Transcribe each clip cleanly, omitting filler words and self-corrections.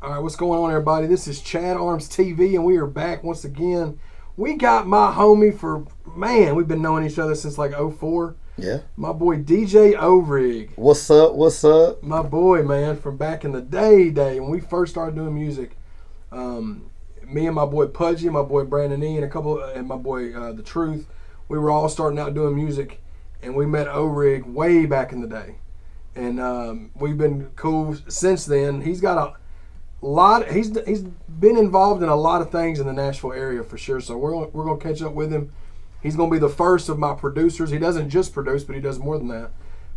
All right, what's going on, everybody? This is ChadArmesTV, and we are back once again. We got my homie we've been knowing each other since like 04. Yeah. My boy DJ Orig. What's up? What's up? My boy, man, from back in the day when we first started doing music. Me and my boy Pudgy, my boy Brandon E, and my boy The Truth. We were all starting out doing music, and we met Orig way back in the day. And we've been cool since then. He's got a lot. He's been involved in a lot of things in the Nashville area for sure. So we're gonna catch up with him. He's gonna be the first of my producers. He doesn't just produce, but he does more than that.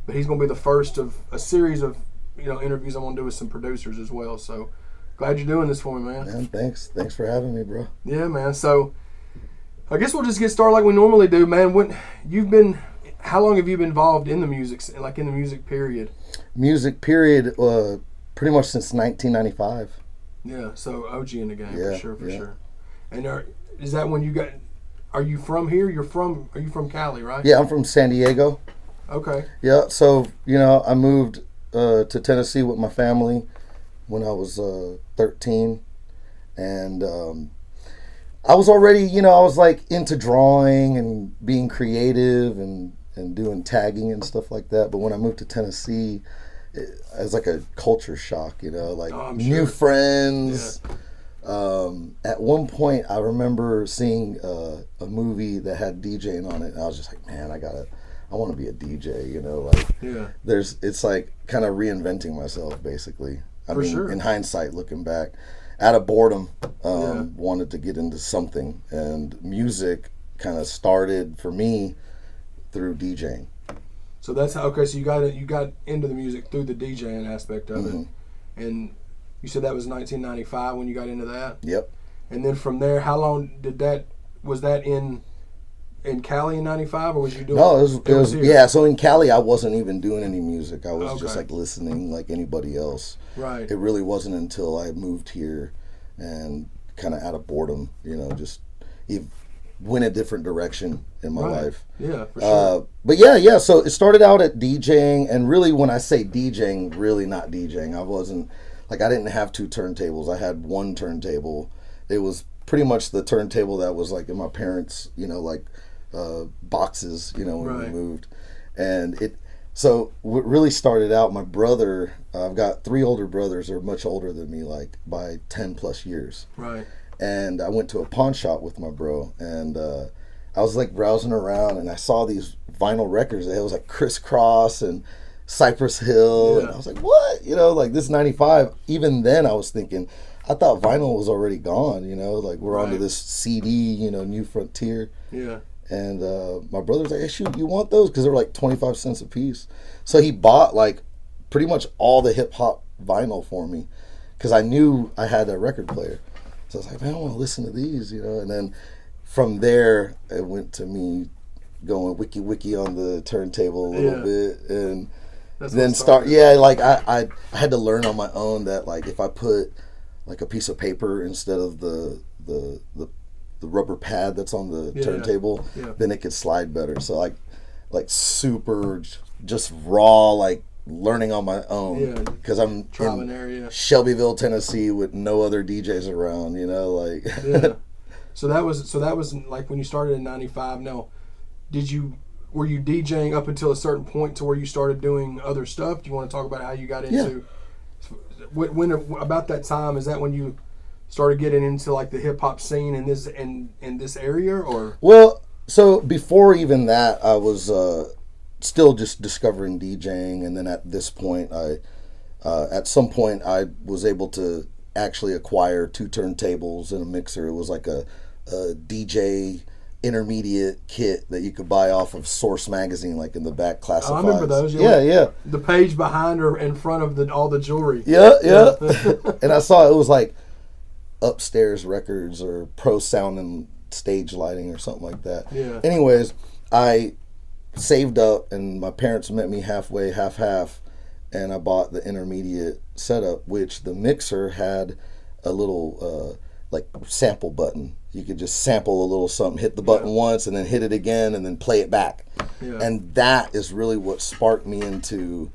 But he's gonna be the first of a series of interviews I'm gonna do with some producers as well. So glad you're doing this for me, man. Man, thanks for having me, bro. Yeah, man. So I guess we'll just get started like we normally do, man. How long have you been involved in the music, like in the music period? Music period, pretty much since 1995. Yeah, so OG in the game, Yeah, for yeah. sure. And is that when you got? Are you from here? Are you from Cali, right? Yeah, I'm from San Diego. Okay. Yeah, so I moved to Tennessee with my family when I was 13, and I was already, I was like into drawing and being creative and doing tagging and stuff like that. But when I moved to Tennessee, it was like a culture shock, new friends. Yeah. At one point, I remember seeing a movie that had DJing on it, and I was just like, man, I want to be a DJ, Yeah. It's like kind of reinventing myself, basically. Sure. In hindsight, looking back, out of boredom, wanted to get into something, and music kind of started for me through DJing. So that's okay. So you got into the music through the DJing aspect of it, and you said that was 1995 when you got into that. Yep. And then from there, how long was that in Cali in 95, or was you doing? No, it was here? yeah. So in Cali, I wasn't even doing any music. I was just Okay. like listening like anybody else. Right. It really wasn't until I moved here and kind of out of boredom, just went a different direction in my life. Yeah, for sure. But yeah. So it started out at DJing, and really, when I say DJing, really not DJing. I wasn't I didn't have two turntables. I had one turntable. It was pretty much the turntable that was like in my parents', boxes, when we moved, and what really started out. My brother, I've got three older brothers. They're much older than me, like by 10 plus years. Right. And I went to a pawn shop with my bro, and I was like browsing around, and I saw these vinyl records. It was like Crisscross and Cypress Hill, and I was like, what? This 95. Even then, I was thinking, I thought vinyl was already gone. We're onto this CD, New Frontier. Yeah. And my brother was like, hey, shoot, you want those? Because they were like 25 cents a piece. So he bought like pretty much all the hip hop vinyl for me, because I knew I had that record player. So I was like, man, I want to listen to these, And then from there, it went to me going wiki on the turntable a little bit, and then I had to learn on my own that like if I put like a piece of paper instead of the rubber pad that's on the turntable, then it could slide better. So like super just raw, like learning on my own, because I'm trial in and error, Shelbyville, Tennessee, with no other DJs around. Yeah. So that was like when you started in 95. Now, were you DJing up until a certain point to where you started doing other stuff? Do you want to talk about how you got into? When about that time, is that when you started getting into like the hip hop scene in this area, or? Well, so before even that, I was still just discovering DJing, and then at this point, at some point I was able to actually acquire two turntables and a mixer. It was like a DJ intermediate kit that you could buy off of Source magazine, like in the back classifieds. I remember those. Yeah. The page behind or in front of all the jewelry. Yeah. And I saw it was like Upstairs Records or Pro Sound and Stage Lighting or something like that. Yeah. Anyways, I saved up, and my parents met me halfway, half, and I bought the intermediate setup, which the mixer had a little like sample button. You could just sample a little something, hit the button once, and then hit it again, and then play it back. Yeah. And that is really what sparked me into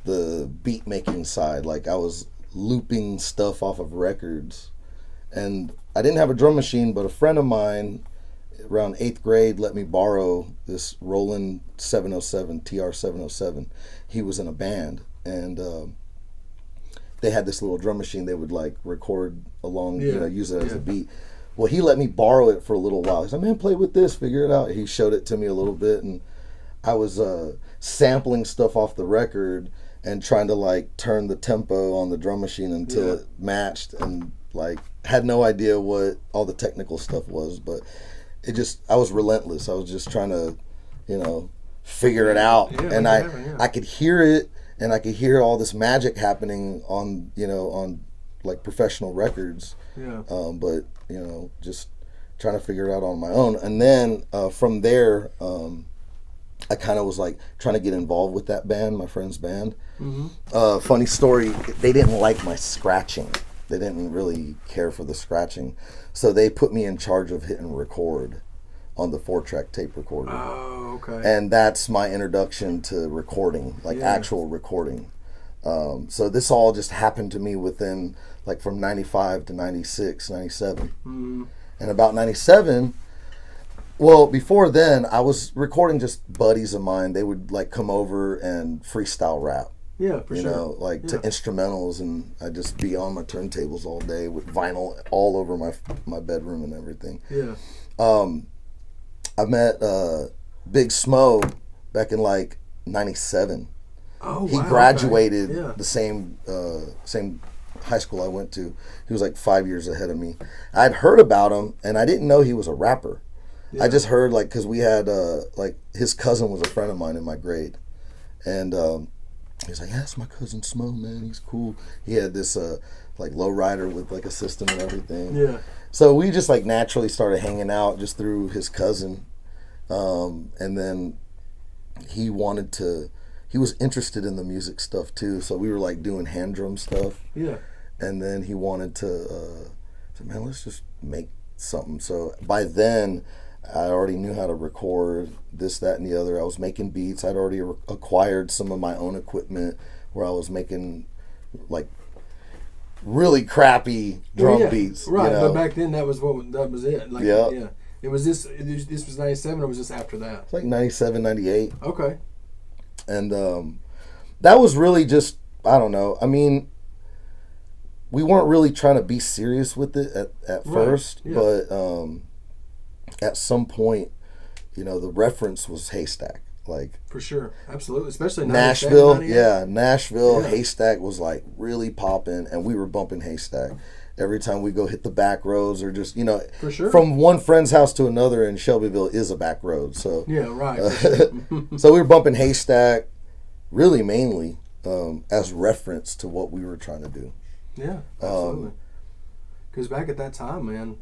the beat making side. Like I was looping stuff off of records. And I didn't have a drum machine, but a friend of mine around 8th grade let me borrow this Roland 707, TR-707. He was in a band, and they had this little drum machine they would like record along, use it as a beat. Well, he let me borrow it for a little while. He said, man, play with this, figure it out. He showed it to me a little bit, and I was sampling stuff off the record and trying to like turn the tempo on the drum machine until it matched, and like had no idea what all the technical stuff was, but I was relentless. I was just trying to, figure it out. Yeah, and I could hear it, and I could hear all this magic happening on like professional records. Yeah. But, just trying to figure it out on my own. And then from there, I kind of was like trying to get involved with that band, my friend's band. Mm-hmm. Funny story, they didn't like my scratching. They didn't really care for the scratching. So they put me in charge of hitting record on the 4-track tape recorder. Oh, okay. And that's my introduction to recording, like actual recording. So this all just happened to me within, like, from 95 to 96, 97. Mm-hmm. And about 97, well, before then, I was recording just buddies of mine. They would, like, come over and freestyle rap. Yeah, for sure. To instrumentals, and I'd just be on my turntables all day with vinyl all over my bedroom and everything. Yeah. I met Big Smo back in like 97. Oh, wow. He graduated the same high school I went to. He was like 5 years ahead of me. I'd heard about him, and I didn't know he was a rapper. Yeah. I just heard, like, because we had, like, his cousin was a friend of mine in my grade. And he's like, yeah, that's my cousin Smo, man. He's cool. He had this, like, lowrider with, like, a system and everything. Yeah. So we just, like, naturally started hanging out just through his cousin. And then he was interested in the music stuff, too. So we were, like, doing hand drum stuff. Yeah. And then he wanted to say, man, let's just make something. So by then, I already knew how to record this, that, and the other. I was making beats. I'd already acquired some of my own equipment where I was making, like, really crappy drum beats. Right, but back then that was it. Like, yeah. It was this was 97, or was this after that? It's like 97, 98. Okay. And that was really just, I don't know. I mean, we weren't really trying to be serious with it at first, but at some point, the reference was Haystack. Like, for sure, absolutely, especially Nashville. Nashville. Yeah. Haystack was like really popping, and we were bumping Haystack every time we go hit the back roads, or just for sure. From one friend's house to another in Shelbyville is a back road. So right. So we were bumping Haystack, really mainly as reference to what we were trying to do. Yeah, absolutely. Because back at that time, man,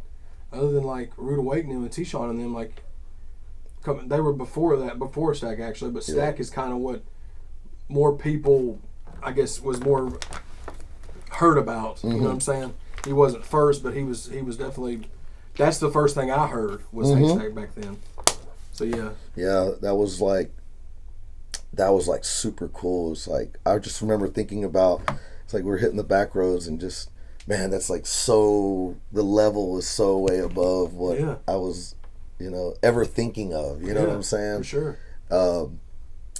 other than like Rude Awakening with T-Shawn and them, like, they were before Stack actually, but Stack is kind of what more people, I guess, was more heard about. Mm-hmm. You know what I'm saying? He wasn't first, but he was definitely. That's the first thing I heard was Haystack back then. So yeah. Yeah, that was like super cool. It's like I just remember thinking about. It's like we're hitting the back roads and just, man, that's like so, the level was so way above what I was, ever thinking of. You know what I'm saying? For sure.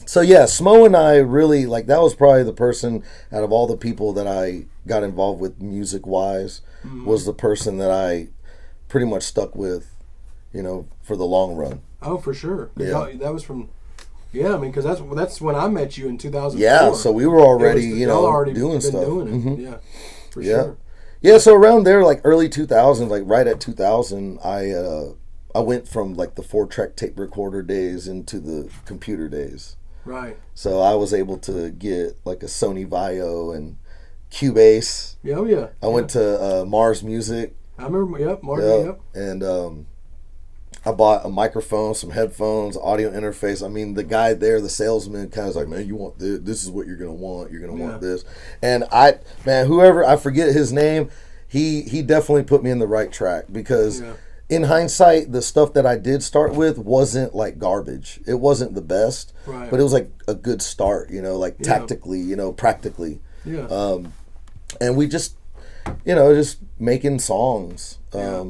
So yeah, Smo and I really, like, that was probably the person out of all the people that I got involved with music-wise, was the person that I pretty much stuck with, for the long run. Oh, for sure. Yeah. That was from... Yeah, I mean, because that's when I met you in 2004. Yeah, so we were already, doing stuff. Doing it. Mm-hmm. Yeah, for sure. Yeah, so around there, like early 2000s, like right at 2000, I went from like the 4-track tape recorder days into the computer days. Right. So I was able to get like a Sony Vaio and Cubase. Yeah, oh yeah. I went to Mars Music. I remember, Mars, And I bought a microphone, some headphones, audio interface. I mean, the guy there, the salesman, kind of was like, man, you want this? This is what you're going to want. You're going to want this. And whoever, I forget his name, he definitely put me in the right track, because in hindsight, the stuff that I did start with wasn't like garbage. It wasn't the best, but it was like a good start, like tactically, practically. Yeah. and we just, just making songs. Yeah.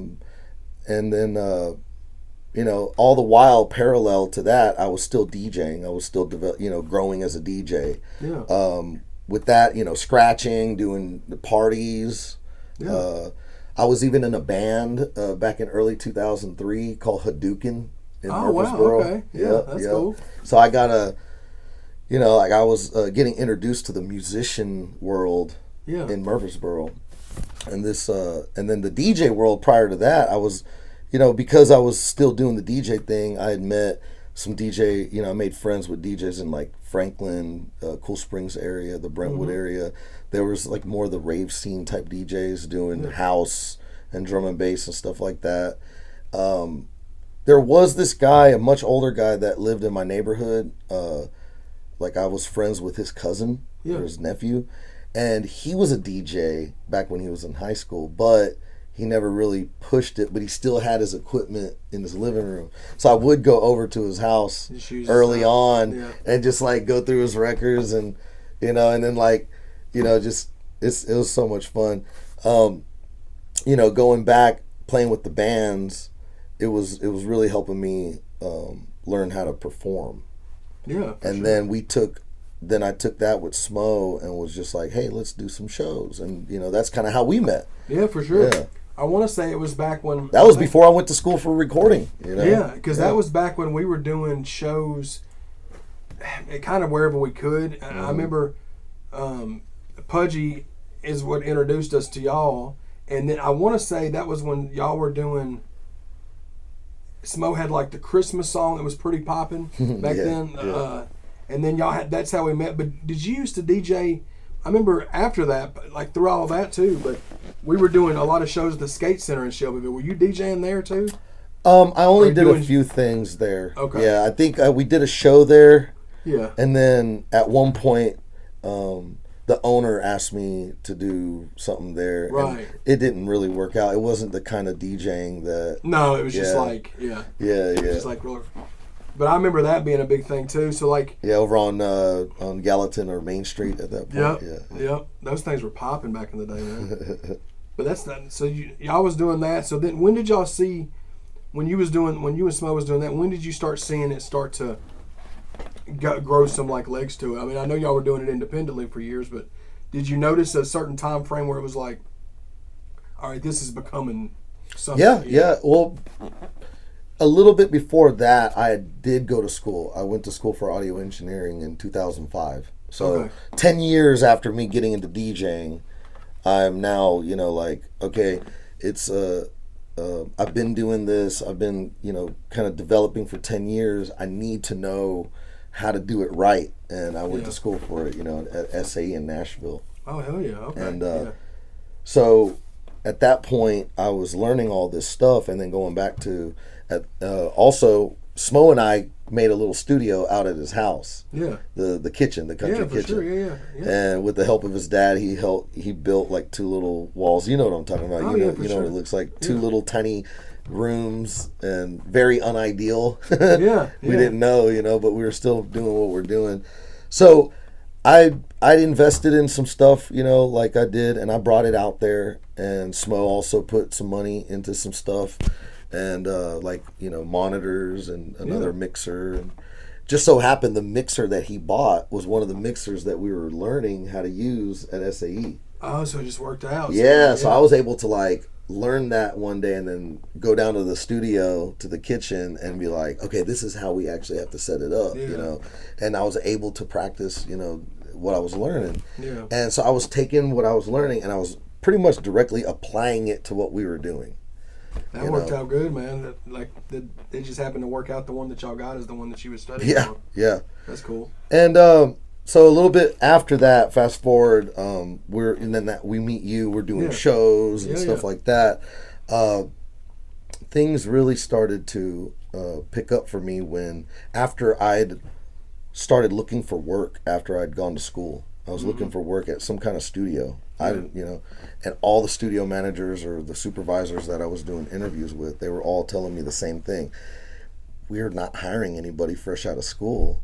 And then, all the while parallel to that, I was still DJing. I was still, growing as a DJ. Yeah. With that, scratching, doing the parties. Yeah. I was even in a band back in early 2003 called Hadouken in Oh, Murfreesboro. wow. Okay. Yeah, that's cool. So I got I was getting introduced to the musician world in Murfreesboro. And and then the DJ world prior to that, I was, because I was still doing the DJ thing, I had met some DJ, I made friends with DJs in like Franklin, Cool Springs area, the Brentwood area. There was like more of the rave scene type DJs doing house and drum and bass and stuff like that. There was this guy, a much older guy that lived in my neighborhood. Like I was friends with his cousin or his nephew. And he was a DJ back when he was in high school, but he never really pushed it, but he still had his equipment in his living room. So I would go over to his house early on and just like go through his records and, and then like, just, it was so much fun. Going back, playing with the bands, it was really helping me learn how to perform. Yeah. And then I took that with Smo and was just like, hey, let's do some shows. And, that's kind of how we met. Yeah, for sure. Yeah. I want to say it was back when... That was before I went to school for recording, Yeah, because that was back when we were doing shows kind of wherever we could. I remember Pudgy is what introduced us to y'all. And then I want to say that was when y'all were doing... Smo had like the Christmas song that was pretty popping back then. Yeah. And then y'all had... That's how we met. But did you used to DJ... I remember after that, like through all of that too, but we were doing a lot of shows at the Skate Center in Shelbyville. Were you DJing there too? I only did a few things there. Okay. Yeah, I think we did a show there. Yeah. And then at one point, the owner asked me to do something there. Right. And it didn't really work out. It wasn't the kind of DJing that... No, it was just like, Yeah. Just like roller. But I remember that being a big thing too. So like... Yeah, over on Gallatin or Main Street at that point. Yep. Those things were popping back in the day, man. But that's not... So y'all was doing that. So then when did y'all see... When you and Smo was doing that, when did you start seeing it start to grow some like legs to it? I mean, I know y'all were doing it independently for years, but did you notice a certain time frame where it was like, all right, this is becoming something? Yeah. Well... A little bit before that, I did go to school. I went to school for audio engineering in 2005. So 10 years after me getting into DJing, I'm now, like, okay, it's I've been doing this. I've been, kind of developing for 10 years. I need to know how to do it right. And I went to school for it, at SAE in Nashville. Oh, hell yeah. Okay. And so at that point, I was learning all this stuff and then going back to... also, Smo and I made a little studio out at his house. Yeah. The kitchen, the country kitchen. Sure. Yeah. And with the help of his dad, he built like two little walls. You know what I'm talking about. You know what it looks like. Two little tiny rooms and very unideal. We didn't know, but we were still doing what we're doing. So I invested in some stuff, like I did, and I brought it out there. And Smo also put some money into some stuff. And monitors and another mixer, and just so happened the mixer that he bought was one of the mixers that we were learning how to use at SAE. Oh, so it just worked out. So I was able to like learn that one day and then go down to the studio to the kitchen and be like, okay, this is how we actually have to set it up, and I was able to practice, what I was learning. And so I was taking what I was learning and I was pretty much directly applying it to what we were doing. That worked out good, man. It just happened to work out. The one that y'all got is the one that she was studying. Yeah. That's cool. And so a little bit after that, fast forward, we meet you. We're doing shows and stuff like that. Things really started to pick up for me after I'd started looking for work after I'd gone to school. I was looking for work at some kind of studio. And all the studio managers or the supervisors that I was doing interviews with, they were all telling me the same thing. We're not hiring anybody fresh out of school.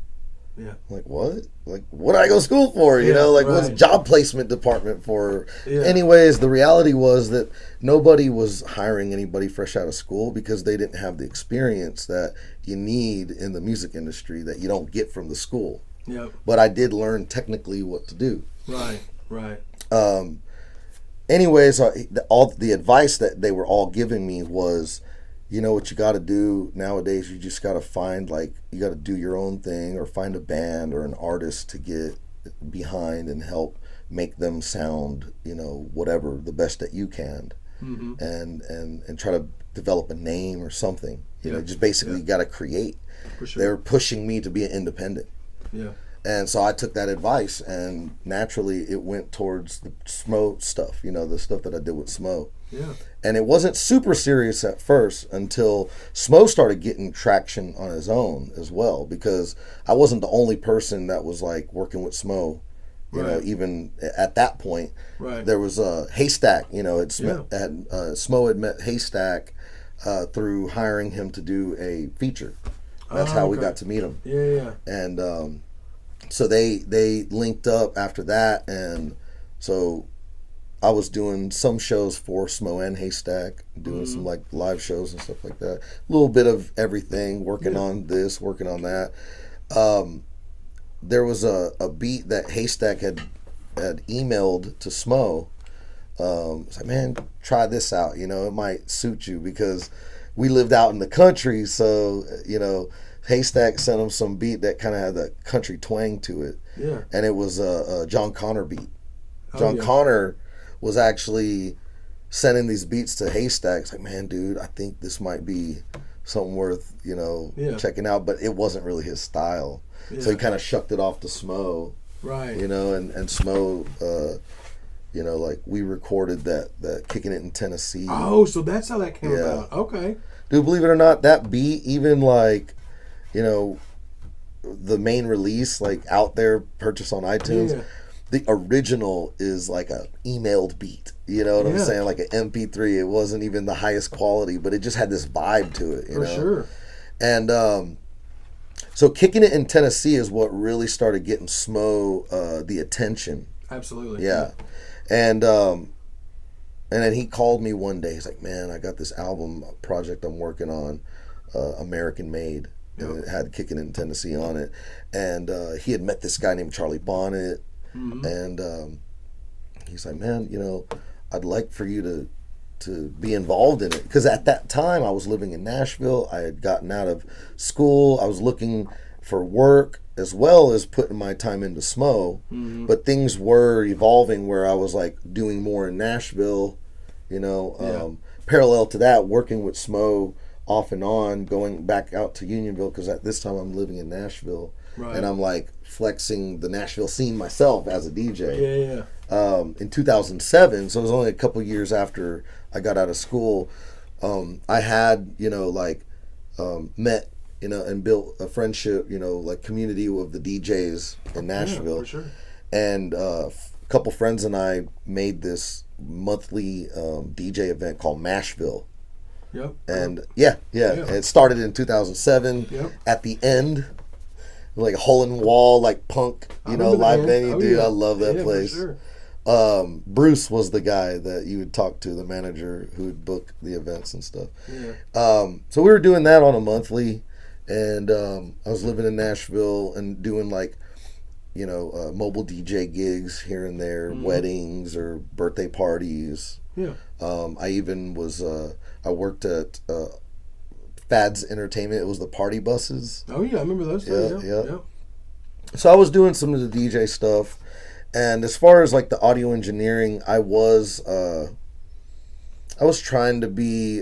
Yeah. I'm like, what? Like, what did I go to school for? You know, like, what's job placement department for? Yeah. Anyways, the reality was that nobody was hiring anybody fresh out of school because they didn't have the experience that you need in the music industry that you don't get from the school. Yep. But I did learn technically what to do. Right. Anyways, all the advice that they were all giving me was, you know what you got to do nowadays, you just got to find, like, you got to do your own thing or find a band or an artist to get behind and help make them sound, you know, whatever, the best that you can. Mm-hmm. and try to develop a name or something. You know, just basically got to create. For sure. They were pushing me to be an independent. Yeah. And so I took that advice, and naturally it went towards the Smo stuff, you know, the stuff that I did with Smo. Yeah. And it wasn't super serious at first until Smo started getting traction on his own as well, because I wasn't the only person that was like working with Smo. You know, even at that point, there was a Haystack. You know, Smo had met Haystack through hiring him to do a feature. That's how we got to meet him. Yeah. And so they linked up after that, and so I was doing some shows for Smo and Haystack, doing some like live shows and stuff like that. A little bit of everything, working on this, working on that. There was a beat that Haystack had emailed to Smo. It's like, man, try this out. You know, it might suit you, because we lived out in the country. So, you know, Haystack sent him some beat that kind of had a country twang to it. Yeah. And it was a John Connor beat. John Connor was actually sending these beats to Haystack. It's like, man, dude, I think this might be something worth, you know, checking out. But it wasn't really his style. Yeah. So he kind of shucked it off to Smo. Right. You know, and Smo, you know, like, we recorded that Kicking It in Tennessee. Oh, so that's how that came about. Okay. Dude, believe it or not, that beat, even like, you know, the main release, like, out there, purchase on iTunes, the original is like a emailed beat. You know what I'm saying? Like an MP3. It wasn't even the highest quality, but it just had this vibe to it, you know? For sure. And so Kicking It in Tennessee is what really started getting Smo the attention. Absolutely. Yeah. And then he called me one day. He's like, man, I got this album project I'm working on, American Made. And it had Kicking It in Tennessee on it. And he had met this guy named Charlie Bonnet. Mm-hmm. And he's like, man, you know, I'd like for you to be involved in it. Because at that time, I was living in Nashville. I had gotten out of school. I was looking for work as well as putting my time into Smo. Mm-hmm. But things were evolving where I was like doing more in Nashville, you know. Parallel to that, working with Smo off and on, going back out to Unionville, because at this time I'm living in Nashville. Right. And I'm like flexing the Nashville scene myself as a DJ. In 2007, so it was only a couple years after I got out of school, I had, you know, like met, you know, and built a friendship, you know, like community of the DJs in Nashville. For sure. And a couple friends and I made this monthly DJ event called Mashville. Yep. And it started in 2007. Yep. At the end, like a hole in the wall, like punk, you know, live venue. Dude, I love that place. For sure. Bruce was the guy that you would talk to, the manager who would book the events and stuff. So we were doing that on a monthly, and I was living in Nashville and doing like, you know, mobile DJ gigs here and there, weddings or birthday parties. I even was I worked at PhatHead's Entertainment. It was the party buses. Oh yeah, I remember those days. Yeah. So I was doing some of the DJ stuff, and as far as like the audio engineering, I was trying to be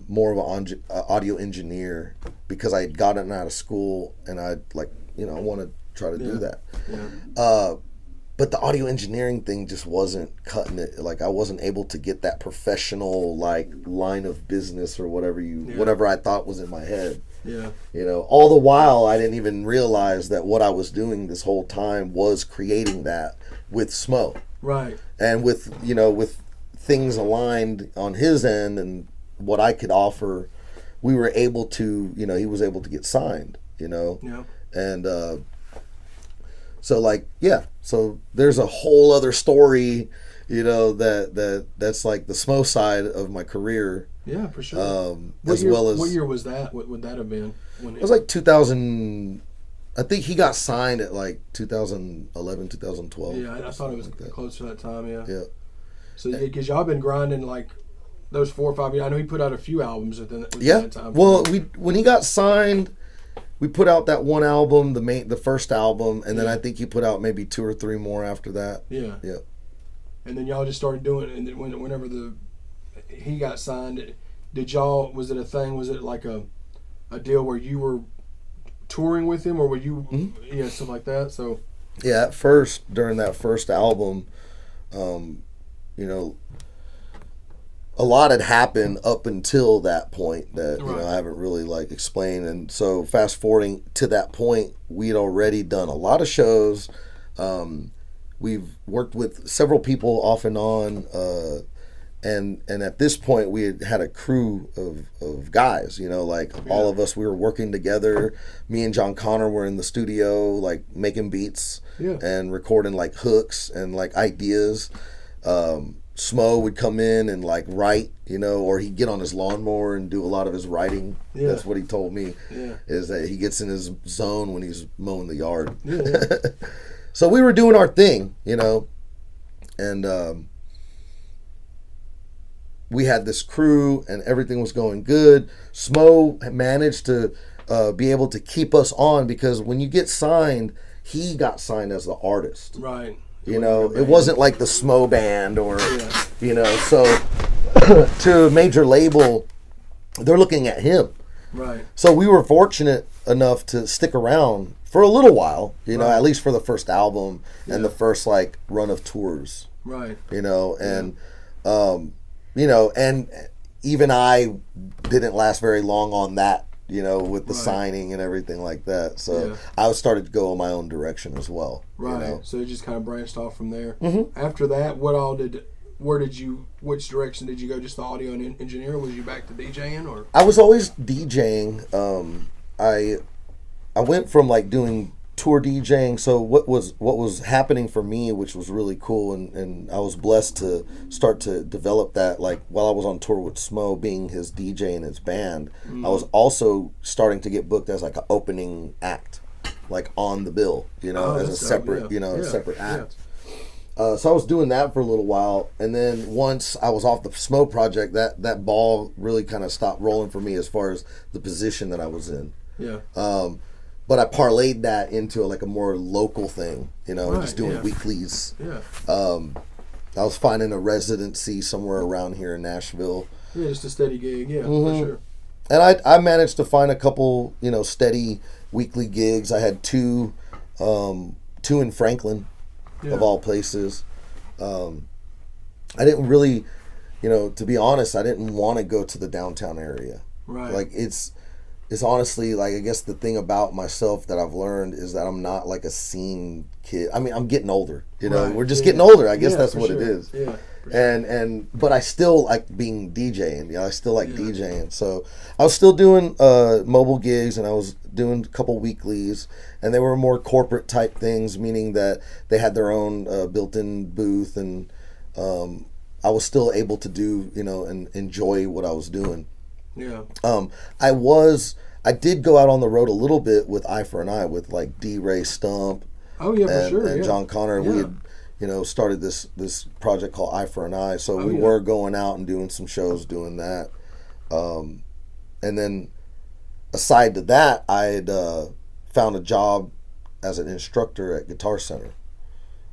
more of an audio engineer, because I had gotten out of school and I like, you know, I want to try to do that. But the audio engineering thing just wasn't cutting it. Like, I wasn't able to get that professional like line of business or whatever I thought was in my head. You know, all the while I didn't even realize that what I was doing this whole time was creating that with Smo. Right. And with, you know, with things aligned on his end and what I could offer, we were able to, you know, he was able to get signed, you know. And So like, yeah, so there's a whole other story, you know, that's like the Smo side of my career. Yeah, for sure. As well as what year was that? What would that have been? It was like 2000. I think he got signed at like 2011, 2012. Yeah, I thought it was like close to that time. Yeah. Yeah. So because y'all been grinding like those 4 or 5 years. I know he put out a few albums within that time. Well, when he got signed, we put out that one album, the first album, and then I think he put out maybe 2 or 3 more after that. Yeah. Yeah. And then y'all just started doing it. And then whenever he got signed, was it a thing? Was it like a deal where you were touring with him, or were you, stuff like that? So. Yeah, at first, during that first album, you know, a lot had happened up until that point that, you know, I haven't really like explained. And so fast forwarding to that point, we'd already done a lot of shows. We've worked with several people off and on. And at this point we had a crew of guys, you know, like all of us, we were working together. Me and John Connor were in the studio, like making beats and recording like hooks and like ideas. Smo would come in and like write, you know, or he'd get on his lawnmower and do a lot of his writing. That's what he told me, is that he gets in his zone when he's mowing the yard. So we were doing our thing, you know, and we had this crew and everything was going good. Smo managed to be able to keep us on, because when you get signed, he got signed as the artist. Right. You know, it wasn't like the Smo band or, you know, so to a major label, they're looking at him. Right. So we were fortunate enough to stick around for a little while, you know, at least for the first album and the first like run of tours. Right. You know, and, you know, and even I didn't last very long on that, you know, with the signing and everything like that. So I started to go in my own direction as well. Right. You know? So it just kind of branched off from there. After that, which direction did you go? Just the audio and engineer? Was you back to DJing, or? I was always DJing. I went from like doing tour DJing. So what was happening for me, which was really cool, and I was blessed to start to develop that, like while I was on tour with Smo, being his DJ in his band, I was also starting to get booked as like an opening act, like on the bill, you know, as a separate, a separate act. So I was doing that for a little while, and then once I was off the Smo project, that ball really kind of stopped rolling for me as far as the position that I was in. Yeah. But I parlayed that into like a more local thing, you know, just doing weeklies. Yeah. I was finding a residency somewhere around here in Nashville. Yeah, just a steady gig, for sure. And I managed to find a couple, you know, steady weekly gigs. I had two in Franklin, of all places. I didn't really, you know, to be honest, I didn't want to go to the downtown area. Right. Like it's honestly, like, I guess the thing about myself that I've learned is that I'm not like a scene kid. I mean, I'm getting older, you know, we're just getting older. I guess that's what it is. Yeah. But I still like being DJing, you know, I still like DJing. So I was still doing mobile gigs, and I was doing a couple weeklies, and they were more corporate type things, meaning that they had their own built-in booth, and I was still able to do, you know, and enjoy what I was doing. Yeah. I did go out on the road a little bit with Eye for an Eye with like D-Ray Stump. Oh yeah, for sure. And John Connor. Yeah. We had, you know, started this project called Eye for an Eye. So we were going out and doing some shows doing that. And then aside to that, I had found a job as an instructor at Guitar Center.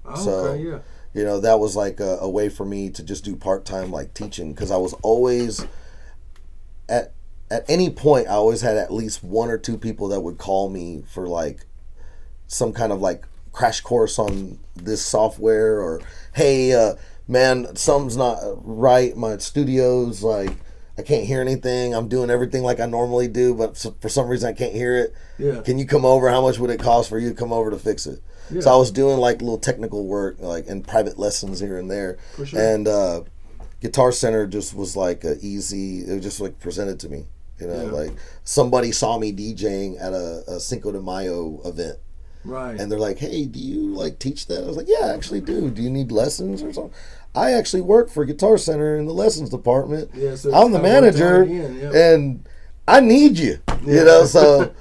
Oh, so, okay, yeah. You know, that was like a way for me to just do part-time like teaching, because I was always at any point, I always had at least 1 or 2 people that would call me for like some kind of like crash course on this software, or hey, man, something's not right. My studio's like, I can't hear anything. I'm doing everything like I normally do, but for some reason I can't hear it. Yeah. Can you come over? How much would it cost for you to come over to fix it? Yeah. So I was doing like little technical work, like, and private lessons here and there. For sure. And Guitar Center just was like it was just like presented to me. You know, like somebody saw me DJing at a Cinco de Mayo event. Right. And they're like, hey, do you like teach that? I was like, yeah, I actually do. Do you need lessons or something? I actually work for Guitar Center in the lessons department. Yeah, so I'm the manager, and I need you. You know, so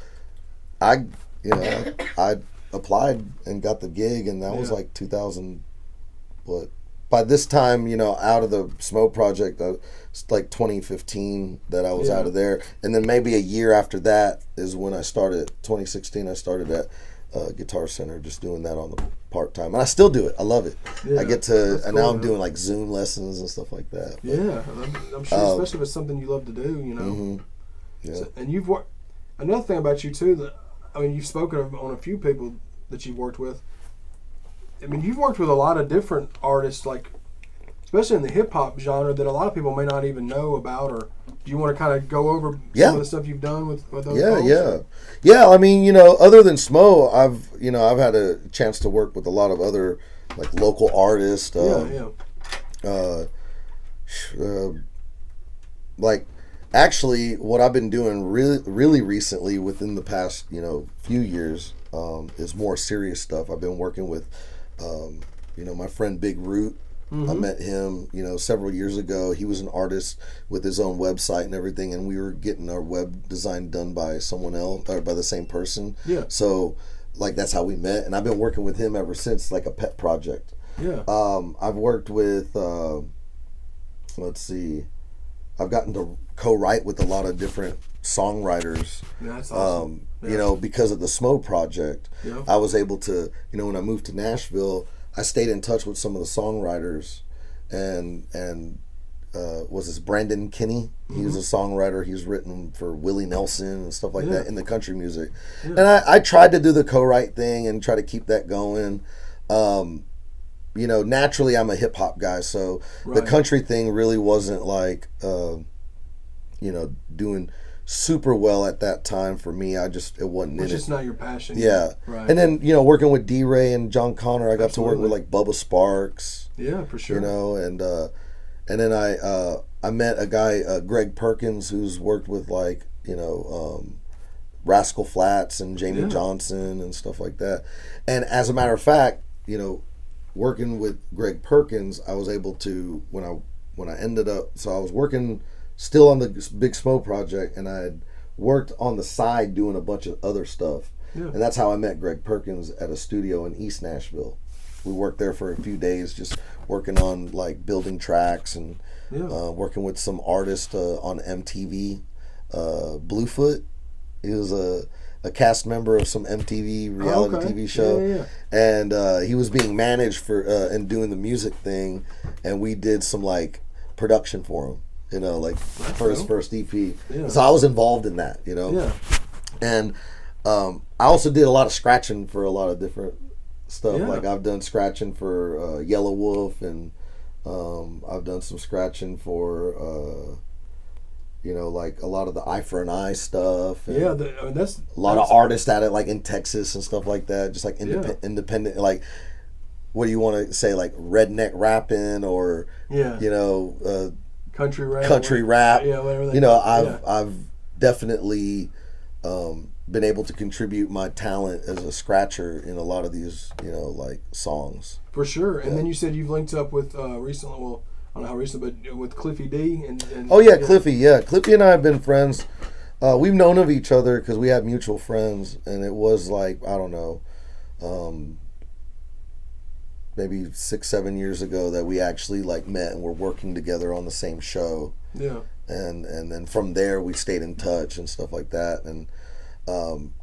I applied and got the gig, and that was like 2000. What? By this time, you know, out of the Smo project, it's like 2015 that I was out of there, and then maybe a year after that is when I started. 2016, I started at Guitar Center, just doing that on the part time, and I still do it. I love it. I get to, and now I'm doing like Zoom lessons and stuff like that. But, I'm sure, especially if it's something you love to do, you know. Mm-hmm. Yeah. So, and you've worked. Another thing about you too, that I mean, you've spoken on a few people that you've worked with. I mean, you've worked with a lot of different artists, like especially in the hip hop genre, that a lot of people may not even know about. Or do you want to kind of go over some of the stuff you've done with those? Yeah. I mean, you know, other than Smo, I've had a chance to work with a lot of other like local artists. Like actually, what I've been doing really recently within the past few years is more serious stuff. I've been working with my friend Big Root. I met him, several years ago. He was an artist with his own website and everything, and we were getting our web design done by someone else, or by the same person. Yeah. So, like, that's how we met, and I've been working with him ever since, like a pet project. Yeah. I've worked with, let's see, I've gotten to co-write with a lot of different songwriters. That's awesome. Because of the Smo project. Yeah. I was able to, when I moved to Nashville, I stayed in touch with some of the songwriters, and was this Brandon Kinney? He was a songwriter. He's written for Willie Nelson and stuff like that in the country music. Yeah. And I tried to do the co-write thing and try to keep that going. Naturally I'm a hip hop guy, so the country thing really wasn't like, doing super well at that time for me. It wasn't in it. It's just not your passion. Yeah. Right. And then, working with D-Ray and John Connor, I got to work with like Bubba Sparks. Yeah, for sure. And then I met a guy, Greg Perkins, who's worked with like, Rascal Flatts and Jamie Johnson and stuff like that. And as a matter of fact, working with Greg Perkins, I was able to, when I ended up, so I was working still on the Big Smo project, and I had worked on the side doing a bunch of other stuff. Yeah. And that's how I met Greg Perkins at a studio in East Nashville. We worked there for a few days, just working on like building tracks and working with some artists on MTV. Bluefoot, he was a cast member of some MTV reality TV show, and he was being managed for and doing the music thing, and we did some like production for him. For his first EP. Yeah. So I was involved in that, Yeah. And I also did a lot of scratching for a lot of different stuff. Yeah. Like I've done scratching for Yellow Wolf, and I've done some scratching for, like a lot of the Eye for an Eye stuff. And that's a lot of artists at it, like in Texas and stuff like that. Just like independent, like, what do you want to say, like redneck rapping or, country rap. Yeah, whatever. I've definitely been able to contribute my talent as a scratcher in a lot of these, like songs. For sure. And then you said you've linked up with recently. Well, I don't know how recent, but with Cliffy D. And Cliffy. Yeah, Cliffy and I have been friends. We've known of each other because we had mutual friends, and it was like, I don't know, maybe 6-7 years ago that we actually like met and were working together on the same show. Yeah. And then from there we stayed in touch and stuff like that. And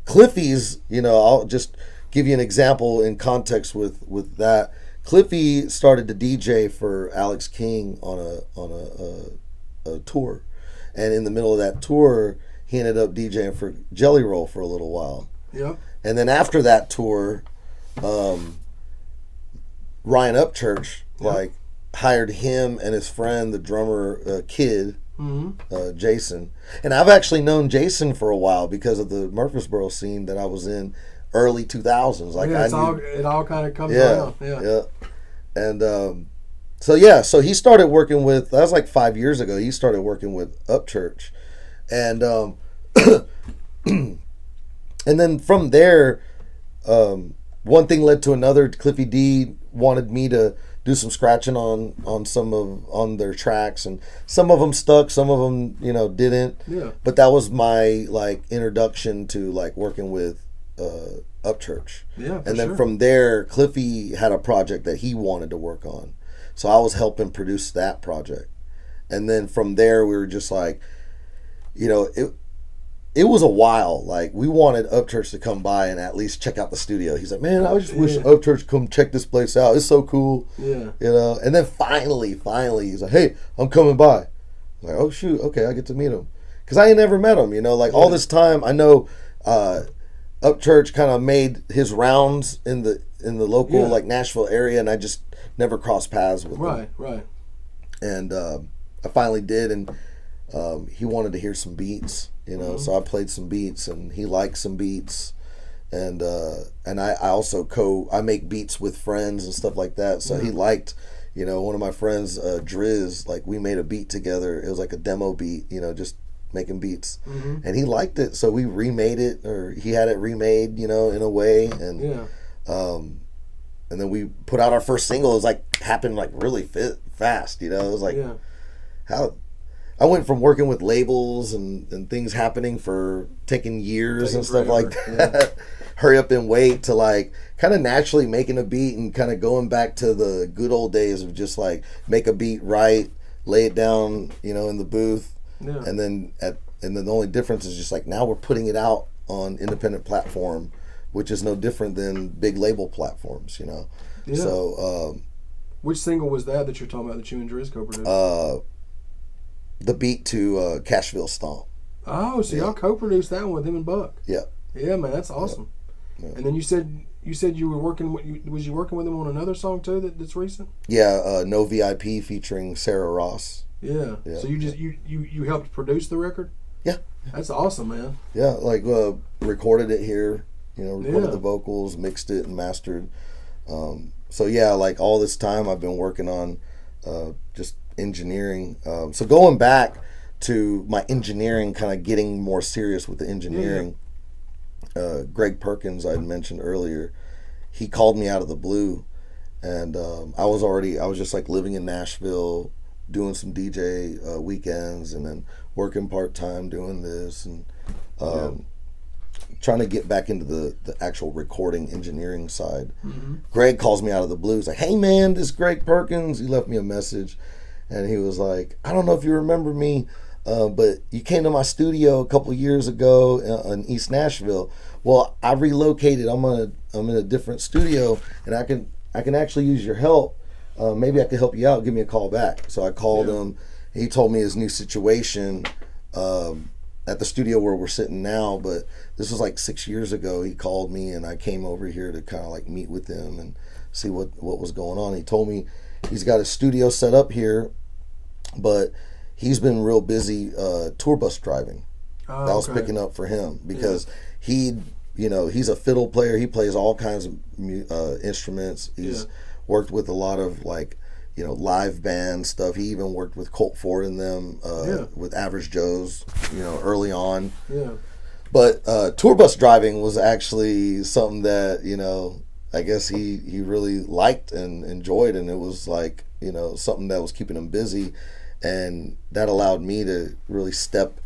Cliffy's, I'll just give you an example in context with that. Cliffy started to DJ for Alex King on a tour, and in the middle of that tour he ended up DJing for Jelly Roll for a little while. Yeah. And then after that tour, Ryan Upchurch hired him and his friend, the drummer Kid, Jason. And I've actually known Jason for a while because of the Murfreesboro scene that I was in early 2000s. Like it all kind of comes around. Yeah. And so he started working with, that was like 5 years ago. He started working with Upchurch, and and then from there, one thing led to another. Cliffy D wanted me to do some scratching on their tracks, and some of them stuck, some of them didn't. Yeah. But that was my like introduction to like working with Upchurch. Yeah. And then from there, Cliffy had a project that he wanted to work on, so I was helping produce that project. And then from there, we were just like, it was a while. Like, we wanted Upchurch to come by and at least check out the studio. He's like, man, I just wish Upchurch come check this place out. It's so cool. Yeah. And then finally, he's like, hey, I'm coming by. I'm like, oh, shoot. Okay, I get to meet him. Because I ain't never met him, all this time. I know Upchurch kind of made his rounds in the local, like, Nashville area, and I just never crossed paths with him. Right. And I finally did, and he wanted to hear some beats. So I played some beats, and he liked some beats, and I also I make beats with friends and stuff like that. So he liked, one of my friends, Driz, like, we made a beat together. It was like a demo beat, just making beats, and he liked it. So we remade it, or he had it remade, in a way, and and then we put out our first single. It was like happened like really fast, It was like how. I went from working with labels and things happening for taking years and stuff like that, hurry up and wait, to like kind of naturally making a beat and kind of going back to the good old days of just like make a beat right, lay it down, in the booth, and then the only difference is just like now we're putting it out on independent platform, which is no different than big label platforms, Yeah. So, which single was that you're talking about that you and Driz co-produced? The beat to Cashville Stomp. Oh, so y'all co-produced that one with him and Buck. Yeah. Yeah, man, that's awesome. Yeah. And then you said you were working. Was you working with him on another song too that's recent? Yeah, No VIP featuring Sarah Ross. Yeah. So you helped produce the record? Yeah. That's awesome, man. Yeah, like recorded it here. Recorded the vocals, mixed it, and mastered. So yeah, like all this time I've been working on just engineering. So going back to my engineering, kind of getting more serious with the engineering. Greg Perkins, I had mentioned earlier, he called me out of the blue, and I was just like living in Nashville, doing some DJ weekends, and then working part-time doing this, and trying to get back into the actual recording engineering side. Greg calls me out of the blue. He's like, hey man, this is Greg Perkins. He left me a message, and he was like, I don't know if you remember me, but you came to my studio a couple years ago in East Nashville. Well, I relocated. I'm in a different studio, and I can actually use your help. Maybe I can help you out. Give me a call back. So I called him. He told me his new situation at the studio where we're sitting now, but this was like 6 years ago. He called me, and I came over here to kind of like meet with him and see what was going on. He told me he's got a studio set up here, but he's been real busy tour bus driving. That was picking up for him because he's a fiddle player. He plays all kinds of instruments. He's worked with a lot of like, live band stuff. He even worked with Colt Ford and them, with Average Joe's, early on. Yeah. But tour bus driving was actually something that, I guess he really liked and enjoyed, and it was like, something that was keeping him busy, and that allowed me to really step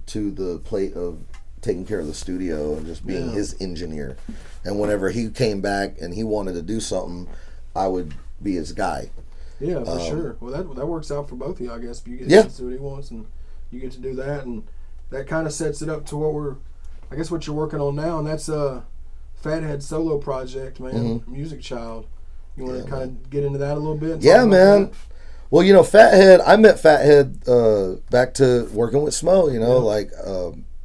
to the plate of taking care of the studio and just being his engineer. And whenever he came back and he wanted to do something, I would be his guy. Yeah, for sure. Well, that works out for both of you, I guess. If you get to do what he wants and you get to do that, and that kind of sets it up to what you're working on now, and that's PhatHead's solo project, man, Music Child. You want to kind of get into that a little bit? Yeah, man. Well, PhatHead, I met PhatHead back to working with Smo, like,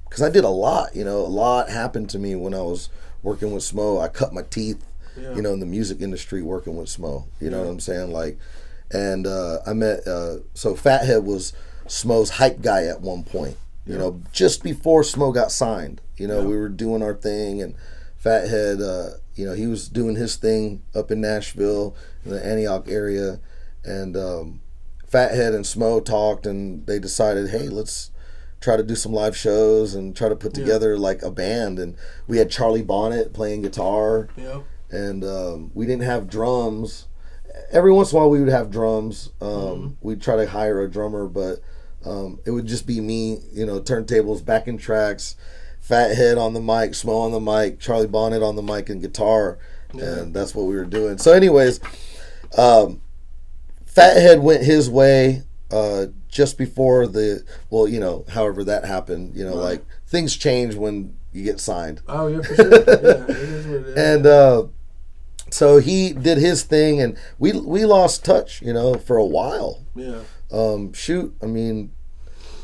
because I did a lot, a lot happened to me when I was working with Smo. I cut my teeth, in the music industry working with Smo, you know what I'm saying? Like, and I met, so PhatHead was Smo's hype guy at one point, just before Smo got signed. We were doing our thing, and PhatHead, he was doing his thing up in Nashville, in the Antioch area, and PhatHead and Smo talked, and they decided, hey, let's try to do some live shows and try to put together like a band. And we had Charlie Bonnet playing guitar. Yeah. And we didn't have drums. Every once in a while we would have drums. We'd try to hire a drummer, but it would just be me, you know, turntables, backing tracks, Fathead on the mic, Smo on the mic, Charlie Bonnet on the mic and guitar. And that's what we were doing. So anyways, Fathead went his way just before you know, however that happened, you know, like things change when you get signed. Oh, yeah, for sure. Yeah, it is what it is. And so he did his thing, and we lost touch, you know, for a while. Yeah. I mean,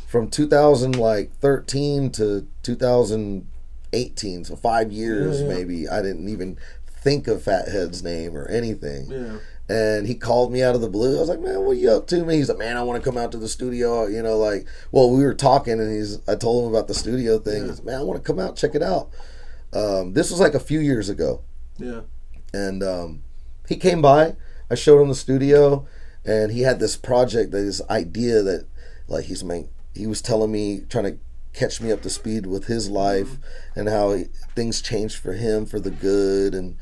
from 2013 to 2018, so 5 years maybe, I didn't even think of Fathead's name or anything. Yeah. And he called me out of the blue. I was like, man, what are you up to? He's like, man, I want to come out to the studio. You know, like, well, we were talking, and I told him about the studio thing. He's like, man, I want to come out, check it out. This was like a few years ago. Yeah. And he came by. I showed him the studio, and he had this project, this idea that, like, he was telling me, trying to catch me up to speed with his life and how things changed for him for the good, and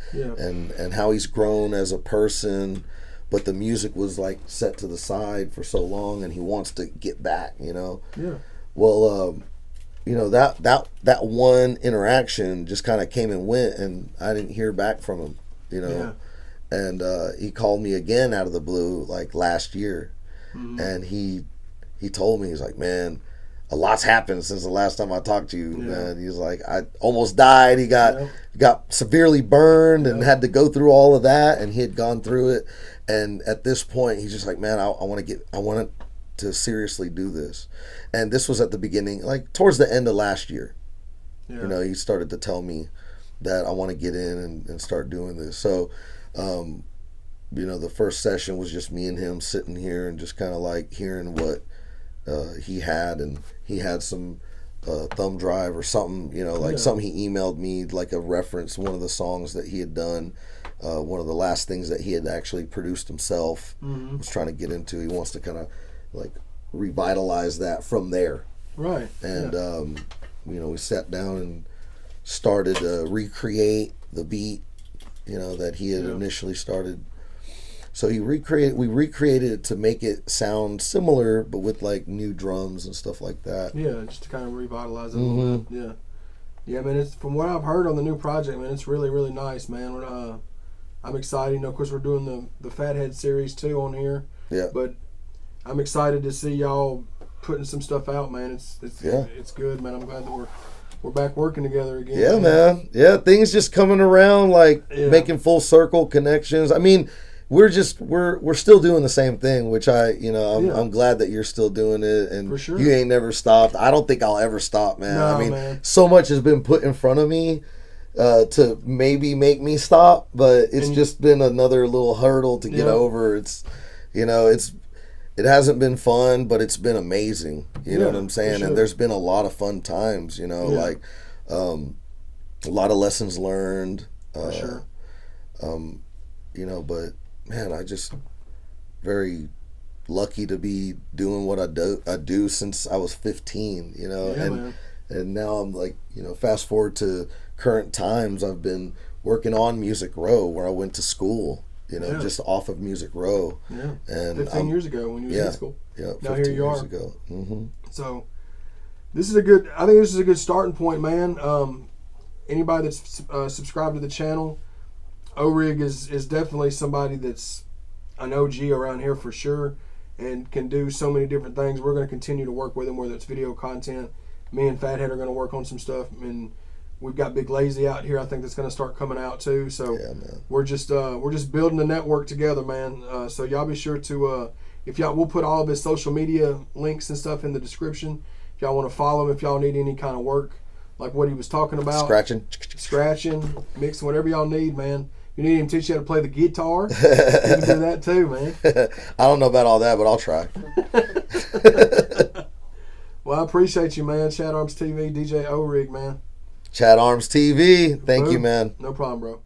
how he's grown as a person, but the music was like set to the side for so long, and he wants to get back, you know. Well, you know, that one interaction just kind of came and went, and I didn't hear back from him, you know. And he called me again out of the blue like last year, and he told me, he's like, man, a lot's happened since the last time I talked to you, man. He's like, I almost died. He got severely burned and had to go through all of that, and he had gone through it. And at this point, he's just like, man, I want to seriously do this. And this was at the beginning, like towards the end of last year. You know, he started to tell me that I want to get in and start doing this. So, you know, the first session was just me and him sitting here and just kind of like hearing what he had, and he had some thumb drive or something, you know, like something he emailed me, like a reference, one of the songs that he had done, one of the last things that he had actually produced himself, was trying to get into. He wants to kind of like revitalize that from there. Right. And, you know, we sat down and started to recreate the beat, you know, that he had initially started. So we recreated it to make it sound similar, but with like new drums and stuff like that. Yeah, just to kind of revitalize it a little bit. Yeah. Yeah, man, it's, from what I've heard on the new project, man, it's really, really nice, man. I'm excited. You know, of course, we're doing the PhatHead's series too on here. Yeah. But I'm excited to see y'all putting some stuff out, man. It's good, man. I'm glad that we're back working together again. Yeah, man. Yeah, things just coming around, like making full circle connections. I mean, we're still doing the same thing, which I'm glad that you're still doing it, and for sure. You ain't never stopped. I don't think I'll ever stop, man. No, I mean, man. So much has been put in front of me to maybe make me stop, but it's just been another little hurdle to get over. It's, you know, it hasn't been fun, but it's been amazing. You know what I'm saying? Sure. And there's been a lot of fun times, you know, like a lot of lessons learned. For sure. You know, but man, I just very lucky to be doing what I do since I was 15, you know, and now I'm like, you know, fast forward to current times, I've been working on Music Row, where I went to school, you know, just off of Music Row. Yeah. And 15 years ago when you was in school. Yeah. Now here you are. Ago. So I think this is a good starting point, man. Anybody that's subscribed to the channel, Orig is definitely somebody that's an OG around here for sure, and can do so many different things. We're going to continue to work with him, whether it's video content. Me and Fathead are going to work on some stuff, and we've got Big Lazy out here. I think that's going to start coming out too. So we're just building the network together, man. So y'all be sure to we'll put all of his social media links and stuff in the description. If y'all want to follow him, if y'all need any kind of work like what he was talking about, scratching, mixing, whatever y'all need, man. You need him to teach you how to play the guitar. You can do that too, man. I don't know about all that, but I'll try. Well, I appreciate you, man. ChadArmesTV, DJ Orig, man. ChadArmesTV. Thank you, man. No problem, bro.